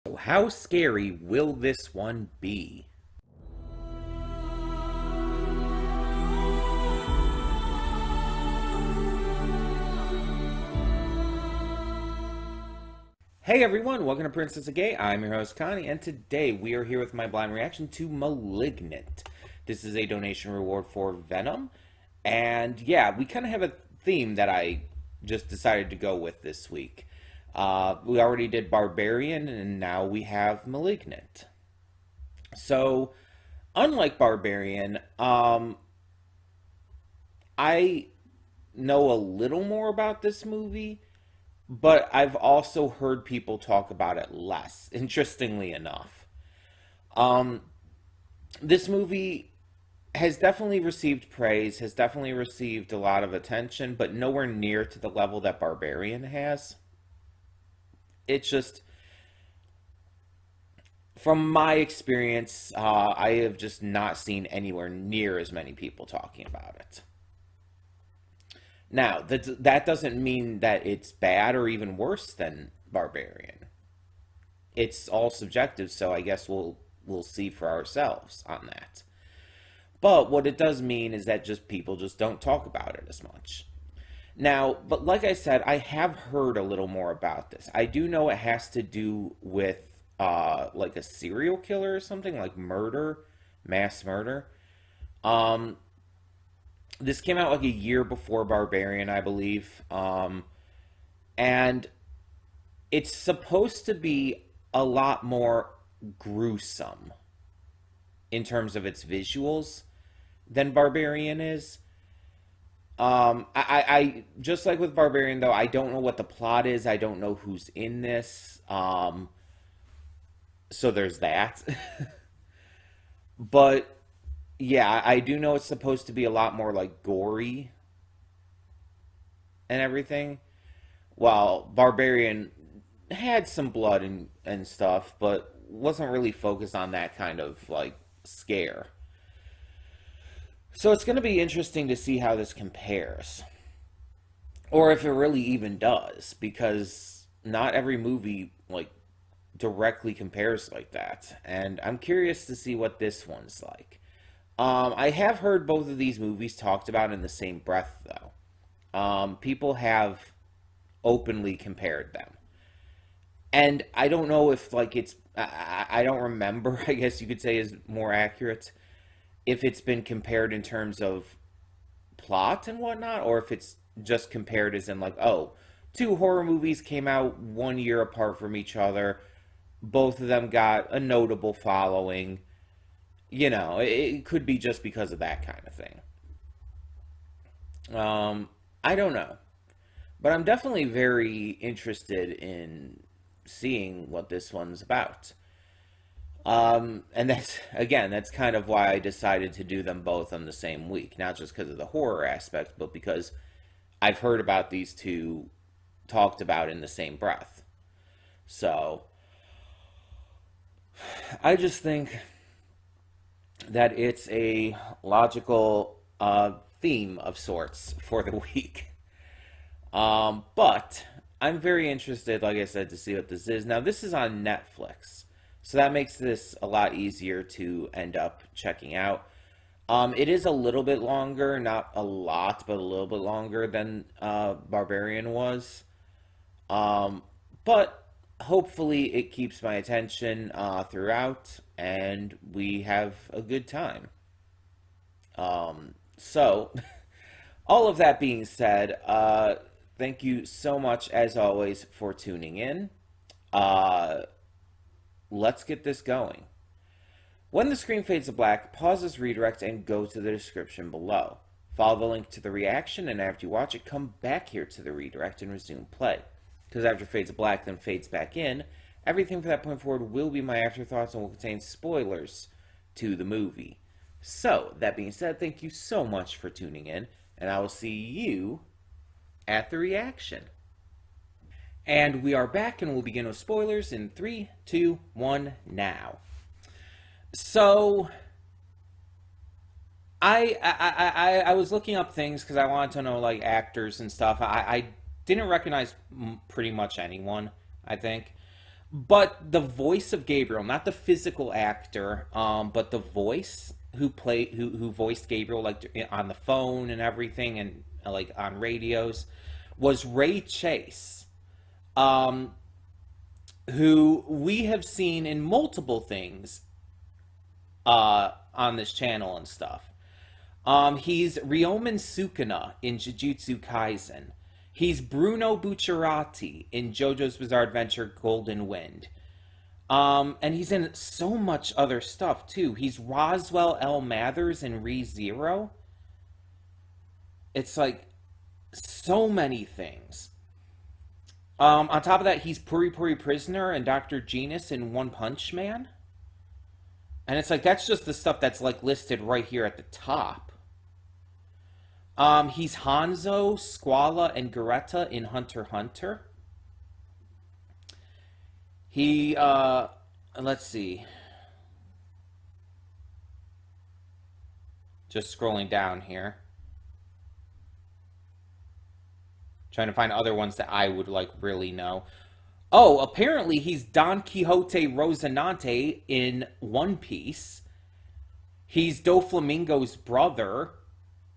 So how scary will this one be? Hey everyone, welcome to Princess of Gay. I'm your host Connie, and today we are here with my blind reaction to Malignant. This is a donation reward for Venom, and yeah, we kind of have a theme that I just decided to go with this week. We already did Barbarian, and now we have Malignant. So, unlike Barbarian, I know a little more about this movie, but I've also heard people talk about it less, interestingly enough. Um, this movie has definitely received praise, has definitely received a lot of attention, but nowhere near to the level that Barbarian has. It's just, from my experience, I have just not seen anywhere near as many people talking about it. Now, that doesn't mean that it's bad or even worse than Barbarian. It's all subjective, so I guess we'll see for ourselves on that. But what it does mean is that just people just don't talk about it as much. Now, but like I said, I have heard a little more about this. I do know it has to do with like a serial killer or something, like murder, mass murder. Um, this came out like a year before Barbarian, I believe. And it's supposed to be a lot more gruesome in terms of its visuals than Barbarian is. I just like with Barbarian though, I don't know what the plot is. I don't know who's in this. So there's that. But yeah, I do know it's supposed to be a lot more like gory and everything. While Barbarian had some blood and stuff, but wasn't really focused on that kind of like scare. So it's going to be interesting to see how this compares. Or if it really even does, because not every movie like directly compares like that. And I'm curious to see what this one's like. I have heard both of these movies talked about in the same breath, though. People have openly compared them. And I don't know if, like, I don't remember, I guess you could say is more accurate, if it's been compared in terms of plot and whatnot, or if it's just compared as in, like, oh, two horror movies came out 1 year apart from each other. Both of them got a notable following. It could be just because of that kind of thing. I don't know. But I'm definitely very interested in seeing what this one's about. And that's kind of why I decided to do them both on the same week. Not just because of the horror aspect, but because I've heard about these two talked about in the same breath. So, I just think that it's a logical theme of sorts for the week. But I'm very interested, like I said, to see what this is. Now, this is on Netflix, so that makes this a lot easier to end up checking out. It is a little bit longer, not a lot, but a little bit longer than Barbarian was. But hopefully it keeps my attention throughout, and we have a good time. So, all of that being said, thank you so much, as always, for tuning in. Uh, let's get this going. When the screen fades to black, pause this redirect and go to the description below. Follow the link to the reaction, and after you watch it, come back here to the redirect and resume play. Because after it fades to black, then fades back in, everything from that point forward will be my afterthoughts and will contain spoilers to the movie. So, that being said, thank you so much for tuning in, and I will see you at the reaction. And we are back, and we'll begin with spoilers in 3, 2, 1, now. So, I was looking up things because I wanted to know, like, actors and stuff. I didn't recognize pretty much anyone, I think. But the voice of Gabriel, not the physical actor, but the voice who voiced Gabriel, like on the phone and everything, and like on radios, was Ray Chase, um, who we have seen in multiple things on this channel and stuff. He's Ryomen Sukuna in Jujutsu Kaisen. He's Bruno Bucciarati in JoJo's Bizarre Adventure Golden Wind. And he's in so much other stuff too. He's Roswell L. Mathers in ReZero. It's like so many things. On top of that, he's Puri Puri Prisoner and Dr. Genus in One Punch Man. And it's like that's just the stuff that's like listed right here at the top. He's Hanzo, Squala, and Garetta in Hunter x Hunter. He, let's see. Just scrolling down here. Trying to find other ones that I would like really know. Oh, apparently he's Don Quixote Rocinante in One Piece. He's Doflamingo's brother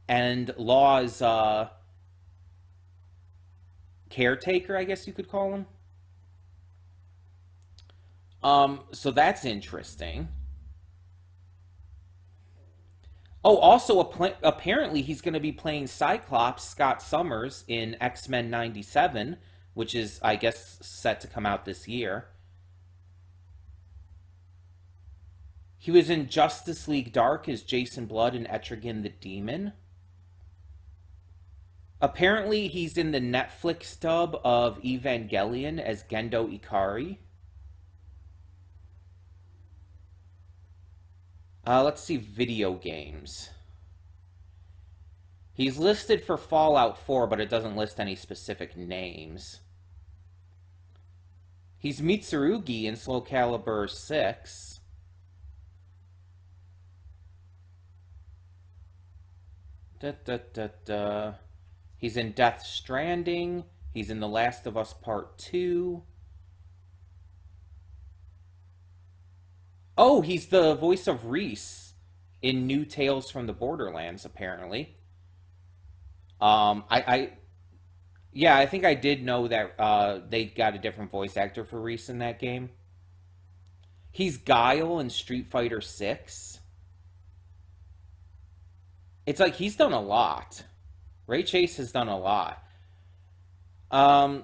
and Law's caretaker, I guess you could call him. So that's interesting. Oh, also, apparently he's going to be playing Cyclops Scott Summers in X-Men 97, which is, I guess, set to come out this year. He was in Justice League Dark as Jason Blood and Etrigan the Demon. Apparently, he's in the Netflix dub of Evangelion as Gendo Ikari. Let's see, video games. He's listed for Fallout 4, but it doesn't list any specific names. He's Mitsurugi in Soul Calibur 6. He's in Death Stranding. He's in The Last of Us Part 2. Oh, he's the voice of Reese in New Tales from the Borderlands, apparently. Yeah, I think I did know that they got a different voice actor for Reese in that game. He's Guile in Street Fighter 6. It's like he's done a lot. Ray Chase has done a lot. Um,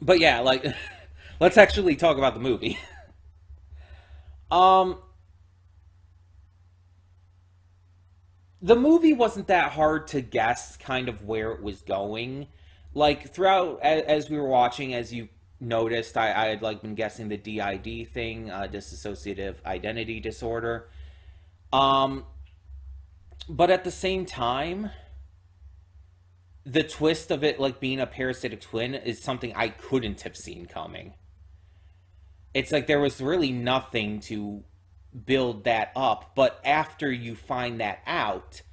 but yeah, like, let's actually talk about the movie. Um, the movie wasn't that hard to guess kind of where it was going. Like throughout as we were watching, as you noticed, I had like been guessing the DID thing, dissociative identity disorder. Um, but at the same time, the twist of it like being a parasitic twin is something I couldn't have seen coming. It's like there was really nothing to build that up, but after you find that out,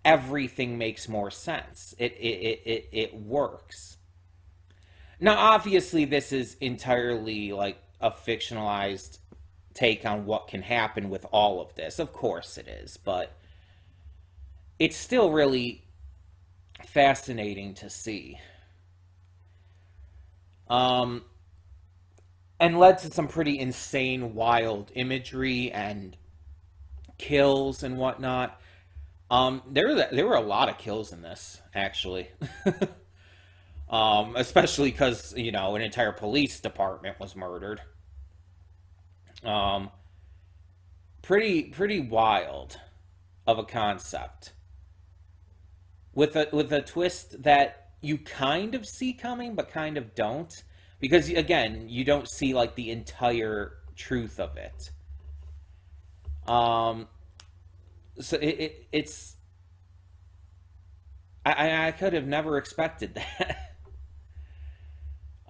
everything makes more sense. It works. Now, obviously, this is entirely like a fictionalized take on what can happen with all of this. Of course it is, but it's still really fascinating to see. Um, and led to some pretty insane, wild imagery and kills and whatnot. There were a lot of kills in this, actually. Especially because, you know, an entire police department was murdered. Um, pretty wild of a concept. With a twist that you kind of see coming, but kind of don't. Because, again, you don't see, like, the entire truth of it. Um, so it's... I could have never expected that.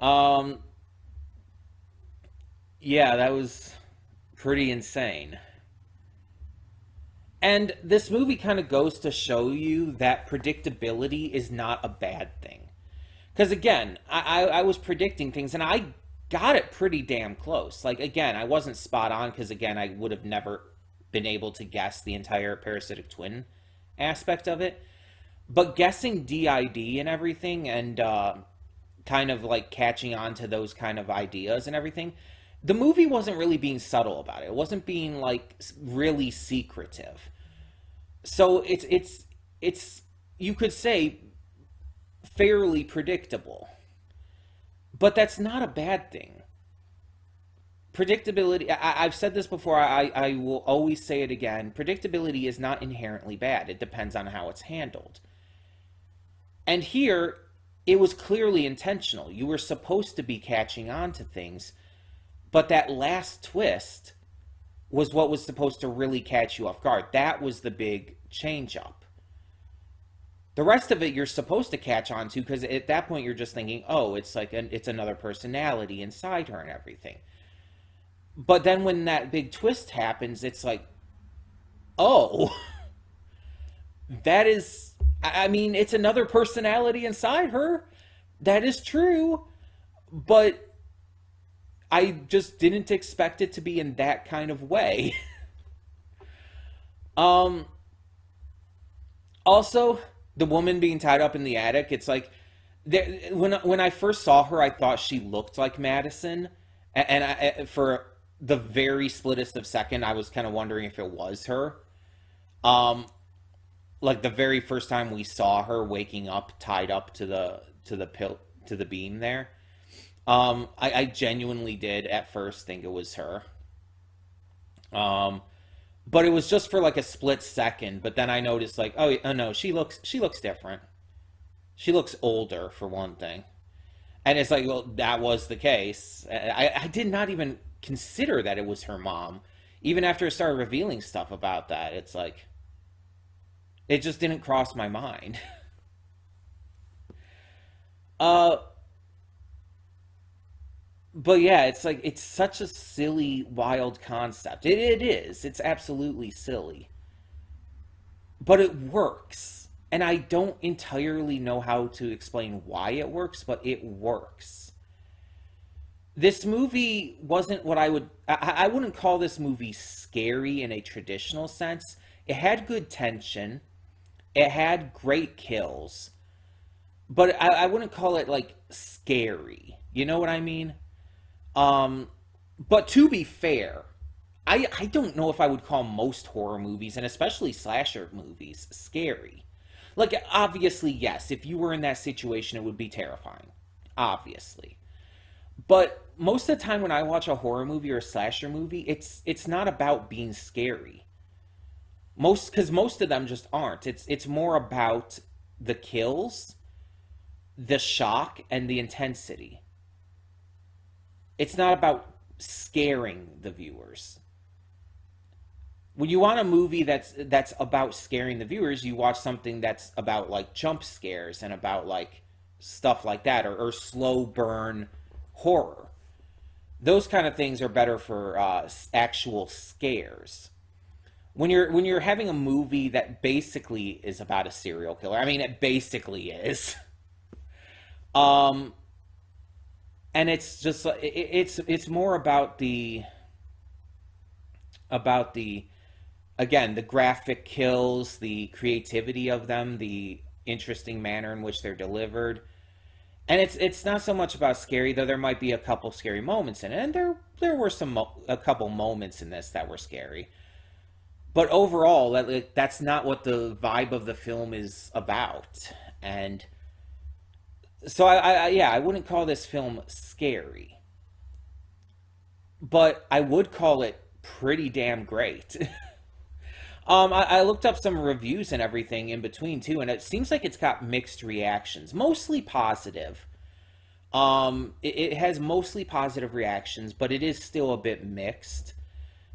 Um, yeah, that was pretty insane. And this movie kind of goes to show you that predictability is not a bad thing. Because again, I was predicting things, and I got it pretty damn close. Like, again, I wasn't spot on because, again, I would have never been able to guess the entire parasitic twin aspect of it. But guessing DID and everything, and kind of like catching on to those kind of ideas and everything, the movie wasn't really being subtle about it. It wasn't being like really secretive. So it's you could say fairly predictable, but that's not a bad thing. Predictability, I've said this before, I will always say it again. Predictability is not inherently bad. It depends on how it's handled. And here, it was clearly intentional. You were supposed to be catching on to things, but that last twist was what was supposed to really catch you off guard. That was the big change up. The rest of it you're supposed to catch on to because at that point you're just thinking, oh, it's like it's another personality inside her and everything. But then when that big twist happens, it's like, oh, that is, I mean, it's another personality inside her. That is true. But I just didn't expect it to be in that kind of way. um, Also, the woman being tied up in the attic, it's like, when I first saw her, I thought she looked like Madison. And for the very splittest of second, I was kind of wondering if it was her. Um, like the very first time we saw her waking up, tied up to the pill to the beam there. I genuinely did at first think it was her. Um, but it was just for like a split second. But then I noticed like, oh no, she looks different. She looks older for one thing. And it's like, well, that was the case. I did not even consider that it was her mom. Even after it started revealing stuff about that, it's like, it just didn't cross my mind. Uh, but yeah, it's like, it's such a silly, wild concept. It is. It's absolutely silly. But it works. And I don't entirely know how to explain why it works, but it works. This movie wasn't what I wouldn't call this movie scary in a traditional sense. It had good tension. It had great kills, but I wouldn't call it like scary. You know what I mean? Um, but to be fair, I don't know if I would call most horror movies, and especially slasher movies, scary. Like, obviously, yes, if you were in that situation, it would be terrifying. Obviously. But most of the time when I watch a horror movie or a slasher movie, it's not about being scary. Because most of them just aren't. It's more about the kills, the shock, and the intensity. It's not about scaring the viewers. When you want a movie that's about scaring the viewers, you watch something that's about like jump scares and about like stuff like that, or slow burn horror. Those kind of things are better for actual scares. When you're having a movie that basically is about a serial killer, I mean, it basically is. Um, and it's just it's more about the again, the graphic kills, the creativity of them, the interesting manner in which they're delivered. And it's not so much about scary, though there might be a couple scary moments in it, and there were a couple moments in this that were scary. But overall, that's not what the vibe of the film is about. And so yeah, I wouldn't call this film scary, but I would call it pretty damn great. I looked up some reviews and everything in between too, and it seems like it's got mixed reactions, mostly positive. It has mostly positive reactions, but it is still a bit mixed.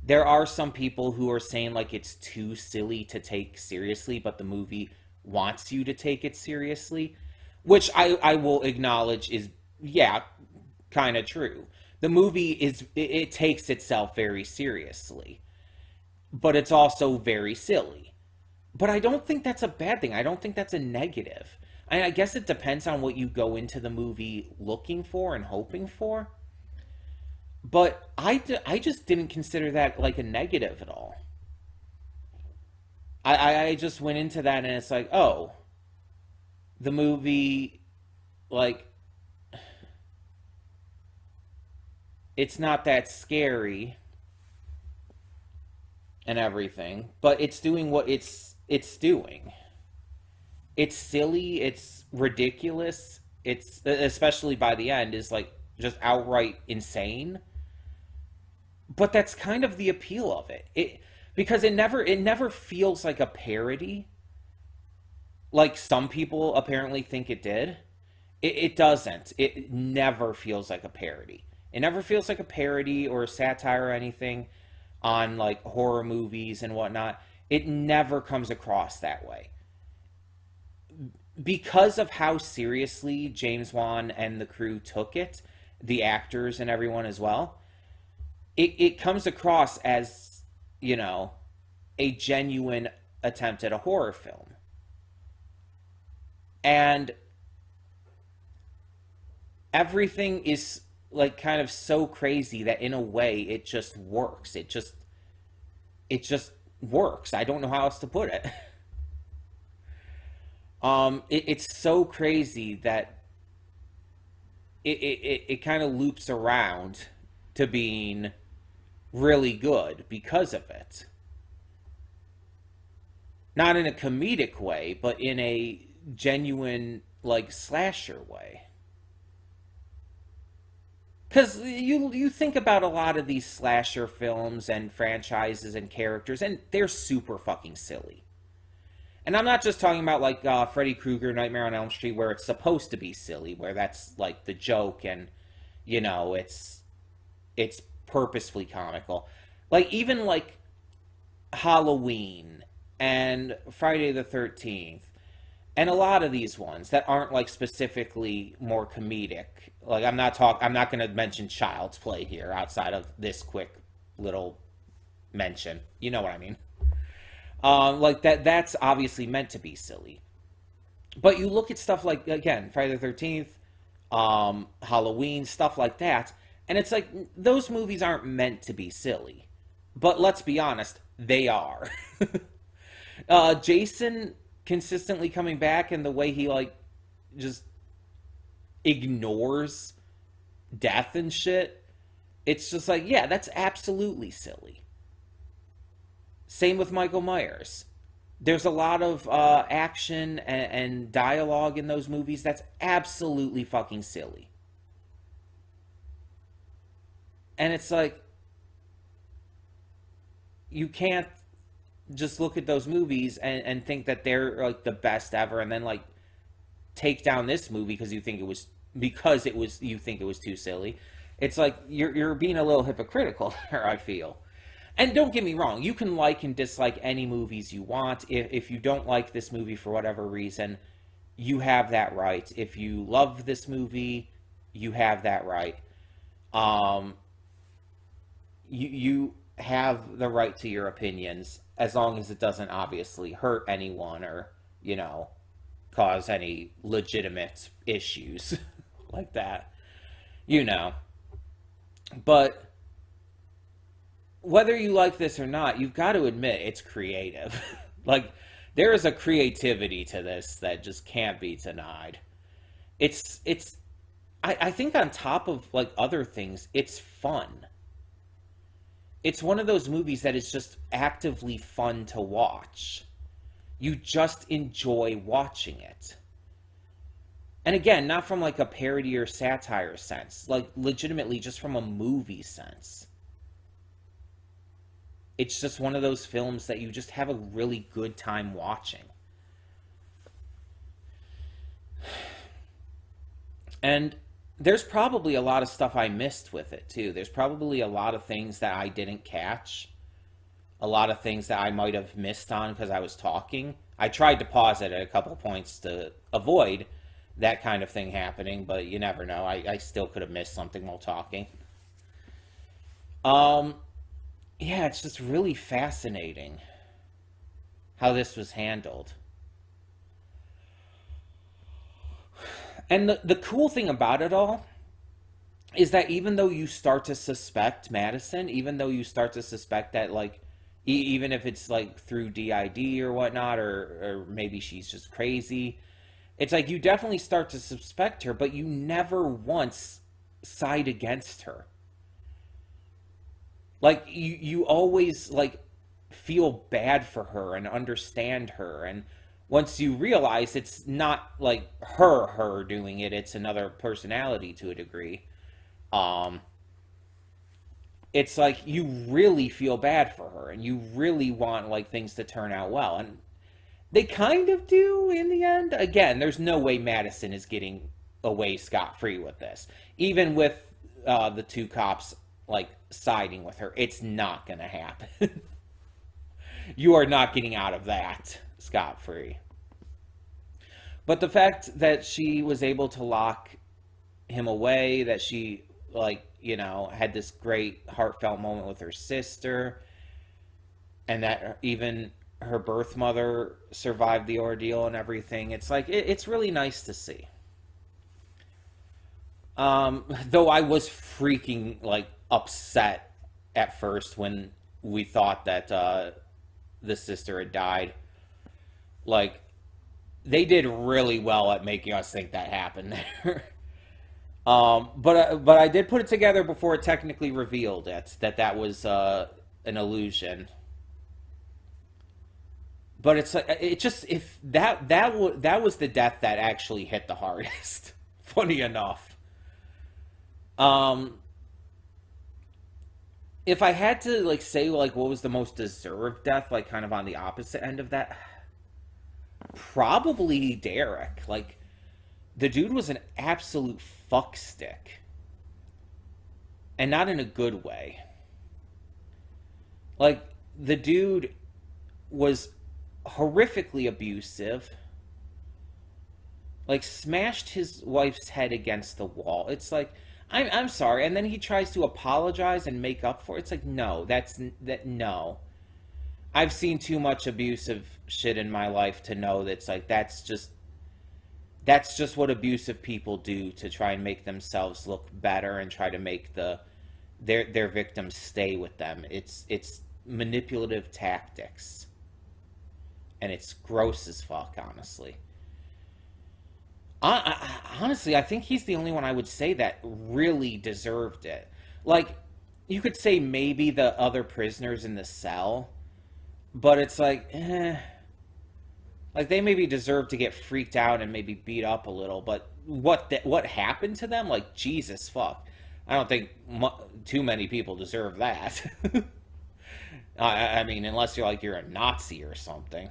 There are some people who are saying like it's too silly to take seriously, but the movie wants you to take it seriously, which I will acknowledge is, yeah, kind of true. The movie it takes itself very seriously, but it's also very silly. But I don't think that's a bad thing. I don't think that's a negative. I guess it depends on what you go into the movie looking for and hoping for. But I just didn't consider that like a negative at all. I just went into that and it's like, oh, the movie, like, it's not that scary and everything, but it's doing what it's doing. It's silly, it's ridiculous, it's especially by the end is like just outright insane. But that's kind of the appeal of it. Because it never feels like a parody like some people apparently think it did. It doesn't. It never feels like a parody. It never feels like a parody or a satire or anything on like horror movies and whatnot. It never comes across that way. Because of how seriously James Wan and the crew took it, the actors and everyone as well, it comes across as, you know, a genuine attempt at a horror film. And everything is like kind of so crazy that in a way it just works. It just works. I don't know how else to put it. It's so crazy that it kind of loops around to being really good because of it. Not in a comedic way, but in a genuine like slasher way. Because you think about a lot of these slasher films and franchises and characters, and they're super fucking silly. And I'm not just talking about like Freddy Krueger, Nightmare on Elm Street, where it's supposed to be silly, where that's like the joke, and you know it's purposefully comical. Like even like Halloween and Friday the 13th and a lot of these ones that aren't like specifically more comedic. Like I'm not going to mention Child's Play here outside of this quick little mention. You know what I mean? Like that's obviously meant to be silly. But you look at stuff like again, Friday the 13th, Halloween, stuff like that, and it's like those movies aren't meant to be silly. But let's be honest, they are. Jason consistently coming back and the way he like just ignores death and shit. It's just like, yeah, that's absolutely silly. Same with Michael Myers. There's a lot of action and dialogue in those movies that's absolutely fucking silly. And it's like, you can't just look at those movies and think that they're like the best ever and then like take down this movie because it was you think it was too silly. It's like you're being a little hypocritical there, I feel. And don't get me wrong, you can like and dislike any movies you want. If you don't like this movie for whatever reason, you have that right. If you love this movie, you have that right. Um, you have the right to your opinions as long as it doesn't obviously hurt anyone or, you know, cause any legitimate issues like that. You know. But whether you like this or not, you've got to admit it's creative. Like, there is a creativity to this that just can't be denied. It's I think on top of like other things, it's fun. It's one of those movies that is just actively fun to watch. You just enjoy watching it. And again, not from like a parody or satire sense, like legitimately just from a movie sense. It's just one of those films that you just have a really good time watching. And there's probably a lot of stuff I missed with it too. There's probably a lot of things that I didn't catch, a lot of things that I might have missed on because I was talking. I tried to pause it at a couple points to avoid that kind of thing happening, but you never know. I still could have missed something while talking. Um, yeah, it's just really fascinating how this was handled. And the cool thing about it all is that even though you start to suspect Madison, even though you start to suspect that, like, even if it's like through DID or whatnot, or maybe she's just crazy, it's like you definitely start to suspect her, but you never once side against her. Like you always like feel bad for her and understand her, and once you realize it's not like her doing it, it's another personality to a degree. Um, it's like you really feel bad for her and you really want like things to turn out well, and they kind of do in the end. Again, there's no way Madison is getting away scot free with this, even with the two cops like siding with her. It's not gonna happen. You are not getting out of that scot free. But the fact that she was able to lock him away, that she, like, had this great heartfelt moment with her sister, and that even her birth mother survived the ordeal and everything, it's like, it's really nice to see. Though I was freaking, like, upset at first when we thought that the sister had died. Like, they did really well at making us think that happened there. But I did put it together before it technically revealed it that was an illusion. But it's like, it just, if that was the death that actually hit the hardest. Funny enough. Um, if I had to like say like what was the most deserved death, like kind of on the opposite end of that, probably Derek. Like, the dude was an absolute fuckstick, and not in a good way. Like, the dude was horrifically abusive, like smashed his wife's head against the wall. It's like, I'm sorry, and then he tries to apologize and make up for it. It's like, no, no. I've seen too much abusive shit in my life to know that it's like that's just what abusive people do to try and make themselves look better and try to make their victims stay with them. It's manipulative tactics. And it's gross as fuck, honestly. Honestly, I think he's the only one I would say that really deserved it. Like, you could say maybe the other prisoners in the cell, but it's like, like they maybe deserve to get freaked out and maybe beat up a little. But what happened to them? Like, Jesus fuck, I don't think too many people deserve that. I mean, unless you're a Nazi or something.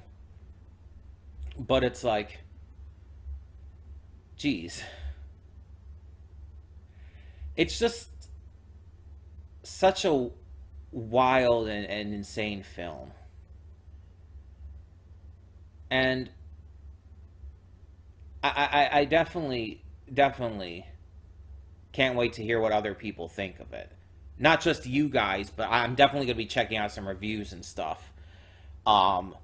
But it's like, geez, it's just such a wild and insane film. And I definitely can't wait to hear what other people think of it. Not just you guys, but I'm definitely going to be checking out some reviews and stuff. Um,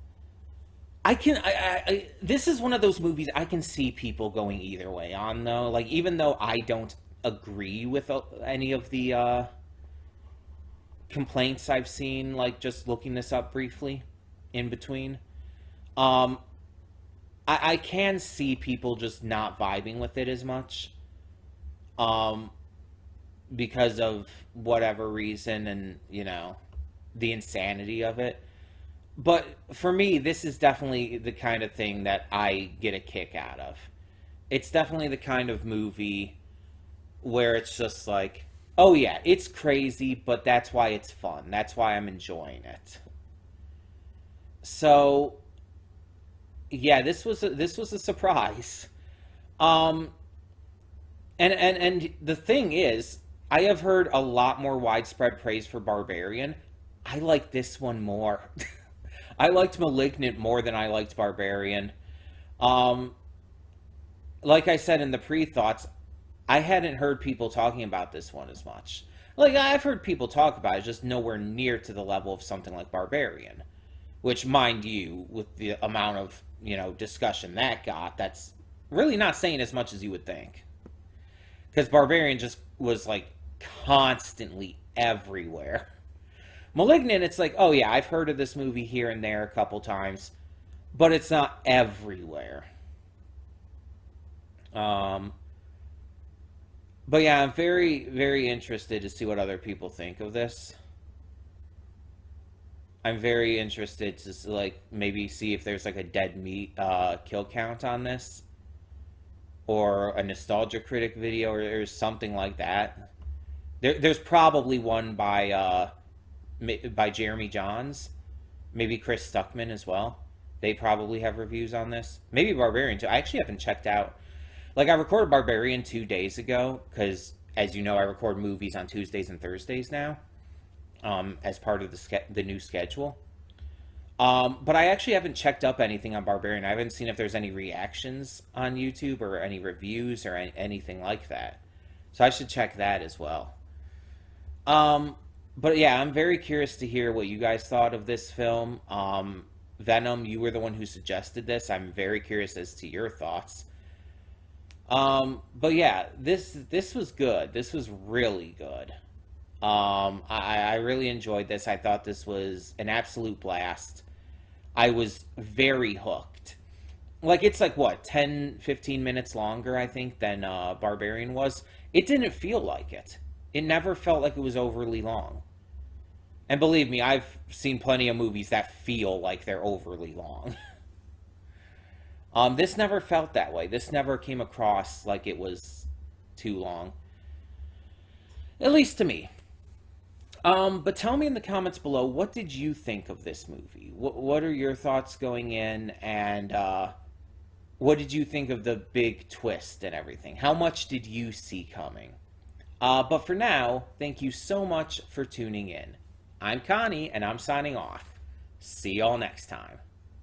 this is one of those movies I can see people going either way on, though. Like, even though I don't agree with any of the complaints I've seen, like just looking this up briefly in between. Um, I can see people just not vibing with it as much, um, because of whatever reason, and the insanity of it. But for me, this is definitely the kind of thing that I get a kick out of. It's definitely the kind of movie where it's just like, oh yeah, it's crazy, but that's why it's fun. That's why I'm enjoying it. So yeah, this was a surprise. Um, and the thing is, I have heard a lot more widespread praise for Barbarian. I like this one more. I liked Malignant more than I liked Barbarian. Um, like I said in the pre-thoughts, I hadn't heard people talking about this one as much. Like, I've heard people talk about it, just nowhere near to the level of something like Barbarian. Which, mind you, with the amount of, discussion that got, that's really not saying as much as you would think. Because Barbarian just was like constantly everywhere. Malignant, it's like, oh yeah, I've heard of this movie here and there a couple times, but it's not everywhere. Um, but yeah, I'm very, very interested to see what other people think of this. I'm very interested to like maybe see if there's like a dead meat kill count on this, or a nostalgia critic video, or something like that. There's probably one by Jeremy Johns, maybe Chris Stuckman as well. They probably have reviews on this. Maybe Barbarian too. I actually haven't checked out. Like I recorded Barbarian 2 days ago because, as you know, I record movies on Tuesdays and Thursdays now, as part of the new schedule. But I actually haven't checked up anything on Barbarian. I haven't seen if there's any reactions on YouTube or any reviews or anything like that. So I should check that as well. Um, but yeah, I'm very curious to hear what you guys thought of this film. Venom, you were the one who suggested this. I'm very curious as to your thoughts. But yeah, this was good. This was really good. I really enjoyed this. I thought this was an absolute blast. I was very hooked. Like it's like what, 10, 15 minutes longer I think than Barbarian was. It didn't feel like it. It never felt like it was overly long. And believe me, I've seen plenty of movies that feel like they're overly long. This never felt that way. This never came across like it was too long. At least to me. But tell me in the comments below, what did you think of this movie? What are your thoughts going in, and what did you think of the big twist and everything? How much did you see coming? But for now, thank you so much for tuning in. I'm Connie, and I'm signing off. See y'all next time.